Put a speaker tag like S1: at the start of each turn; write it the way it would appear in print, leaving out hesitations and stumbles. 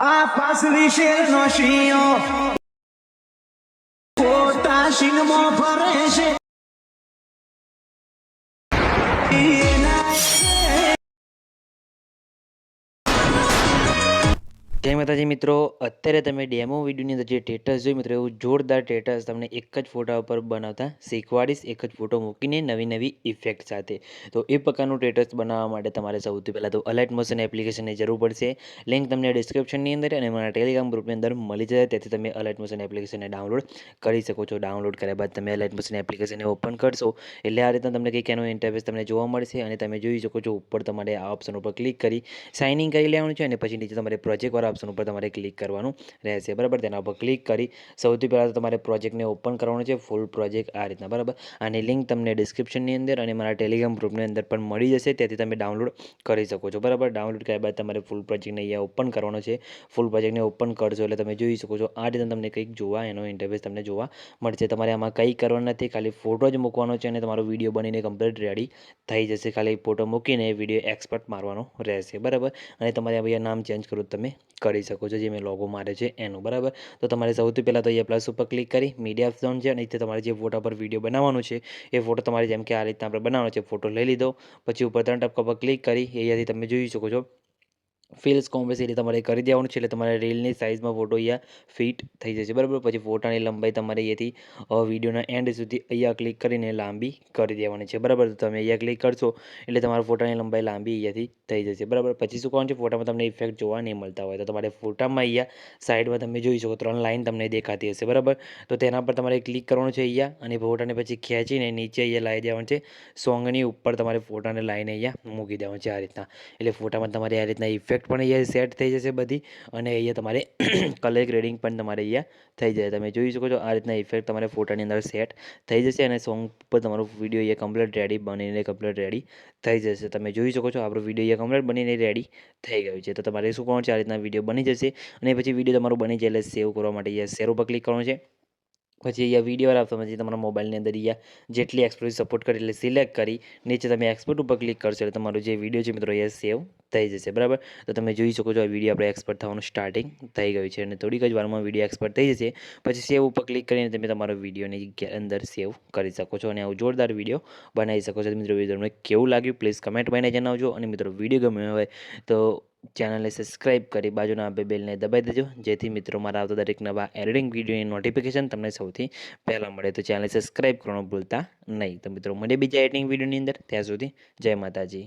S1: આ પાસરી શેરનો શિયો ખોટા શીંગમાં ફરે છે.
S2: જય માતાજી મિત્રો, અત્યારે તમે ડેમો વિડીયોની અંદર જે સ્ટેટસ જોઈ મિત્રો, એવું જોરદાર સ્ટેટસ તમને એક જ ફોટા ઉપર બનાવતા શીખવાડીશ, એક જ ફોટો મૂકીને નવી નવી ઇફેક્ટ સાથે. તો એ પ્રકારનું સ્ટેટસ બનાવવા માટે તમારે સૌથી પહેલાં તો અલાઇટ મોશન એપ્લિકેશનની જરૂર પડશે. લિંક તમને ડિસ્ક્રિપ્શનની અંદર અને મારા ટેલિગ્રામ ગ્રુપની અંદર મળી જાય, તેથી તમે અલાઇટ મોશન એપ્લિકેશનને ડાઉનલોડ કરી શકો છો. ડાઉનલોડ કર્યા બાદ તમે અલાઇટ મોશન એપ્લિકેશનને ઓપન કરશો એટલે આ રીતના તમને કંઈક એનો ઇન્ટરફેસ તમને જોવા મળશે અને તમે જોઈ શકો છો ઉપર તમારે આ ઓપ્શન ઉપર ક્લિક કરી સાઇન ઇન કરી લેવાનું છે અને પછી નીચે તમારે પ્રોજેક્ટવાળા ઓપ્શન ઉપર તમારે ક્લિક કરવાનું રહેશે. બરાબર, તેના ઉપર ક્લિક કરી સૌથી પહેલાં તો તમારે પ્રોજેક્ટને ઓપન કરવાનું છે, ફૂલ પ્રોજેક્ટ આ રીતના. બરાબર, આની લિંક તમને ડિસ્ક્રિપ્શનની અંદર અને મારા ટેલિગ્રામ ગ્રુપની અંદર પણ મળી જશે, તેથી તમે ડાઉનલોડ કરી શકો છો. બરાબર, ડાઉનલોડ કર્યા બાદ તમારે ફૂલ પ્રોજેક્ટને અહીંયા ઓપન કરવાનો છે. ફૂલ પ્રોજેક્ટને ઓપન કરશો એટલે તમે જોઈ શકો છો આ રીતે તમને કંઈક જોવા એનો ઇન્ટરફેસ તમને જોવા મળશે. તમારે આમાં કંઈ કરવાનું નથી, ખાલી ફોટો જ મૂકવાનો છે અને તમારો વિડીયો બનીને કમ્પ્લીટ રેડી થઈ જશે. ખાલી ફોટો મૂકીને વિડીયો એક્સપોર્ટ મારવાનો રહેશે. બરાબર, અને તમારે અહીંયા નામ ચેન્જ કરવું તમે કરી શકો છો, જે મેં લોગો મારે છે એનું. બરાબર, તો તમારે સૌથી પહેલાં તો અહીંયા પ્લસ ઉપર ક્લિક કરી મીડિયા ઓપ્શન છે અને અહીંથી તમારે જે ફોટા પર વિડીયો બનાવવાનો છે એ ફોટો તમારે જેમ કે આ રીતના આપણે બનાવવાનો છે, ફોટો લઈ લીધો. પછી ઉપર ત્રણ ટપકા પર ક્લિક કરી અહીંયાથી તમે જોઈ શકો છો ફિલ્સ કોમ્પલ્સરી તમારે કરી દેવાનું છે, એટલે તમારે રીલની સાઇઝમાં ફોટો અહીંયા ફિટ થઈ જશે. બરાબર, પછી ફોટાની લંબાઈ તમારે અહીંયાથી વિડીયોના એન્ડ સુધી અહીંયા ક્લિક કરીને લાંબી કરી દેવાની છે. બરાબર, તો તમે અહીંયા ક્લિક કરશો એટલે તમારા ફોટાની લંબાઈ લાંબી અહીંયાથી થઈ જશે. બરાબર, પછી શું કરવાનું છે, ફોટામાં તમને ઇફેક્ટ જોવા નહીં મળતા હોય તો તમારે ફોટામાં અહીંયા સાઈડમાં તમે જોઈ શકો 3 લાઈન તમને દેખાતી હશે. બરાબર, તો તેના પર તમારે ક્લિક કરવાનું છે અહીંયા અને ફોટાને પછી ખેંચીને નીચે અહીંયા લાવી દેવાનું છે. સોંગની ઉપર તમારે ફોટાને લાઈને અહીંયા મૂકી દેવાનું છે આ રીતના. એટલે ફોટામાં તમારે આ રીતના ઇફેક્ટ પણ અહીંયા સેટ થઈ જશે બધી, અને અહીંયા તમારે કલર ગ્રેડિંગ પણ તમારે અહીંયા થઈ જાય. તમે જોઈ શકો છો આ રીતના ઇફેક્ટ તમારે ફોટાની અંદર સેટ થઈ જશે અને સોંગ પર તમારો વિડીયો અહીંયા કમ્પ્લીટ રેડી બનીને કમ્પ્લીટ રેડી થઈ જશે. તમે જોઈ શકો છો આપણો વિડીયો અહીંયા કમ્પ્લીટ બનીને રેડી થઈ ગયું છે. તો તમારે શું કરવાનું છે, આ રીતના વિડીયો બની જશે અને પછી વિડીયો તમારું બની જાય એટલે સેવ કરવા માટે અહીંયા શેર ઉપર ક્લિક કરવાનું છે. પછી અહીંયા વિડીયો આપતા પછી તમારા મોબાઈલની અંદર અહીંયા જેટલી એક્સપોર્ટ સપોર્ટ કરી એટલે સિલેક્ટ કરી નીચે તમે એક્સપોર્ટ ઉપર ક્લિક કરશો એટલે તમારો જે વિડીયો છે મિત્રો અહીંયા સેવ થઈ જશે. બરાબર, તો તમે જોઈ શકો છો આ વિડીયો આપણે એક્સપોર્ટ થવાનું સ્ટાર્ટિંગ થઈ ગયું છે અને થોડીક જ વારમાં વિડીયો એક્સપોર્ટ થઈ જશે. પછી સેવ ઉપર ક્લિક કરીને તમે તમારો વિડીયોની અંદર સેવ કરી શકો છો અને આવું જોરદાર વિડીયો બનાવી શકો છો. મિત્રો વિડીયો તમને કેવું લાગ્યું પ્લીઝ કમેન્ટમાં જણાવજો અને મિત્રો વિડીયો ગમ્યો હોય તો ચેનલને સબસ્ક્રાઇબ કરી બાજુના બે બેલને દબાવી દેજો, જેથી મિત્રો મારા આવતા દરેક નવા એડિટિંગ વિડીયોની નોટિફિકેશન તમને સૌથી પહેલાં મળે. તો ચેનલને સબસ્ક્રાઇબ કરવાનું ભૂલતા નહીં. તો મિત્રો મળે બીજા એડિટિંગ વિડીયોની અંદર, ત્યાં સુધી જય માતાજી.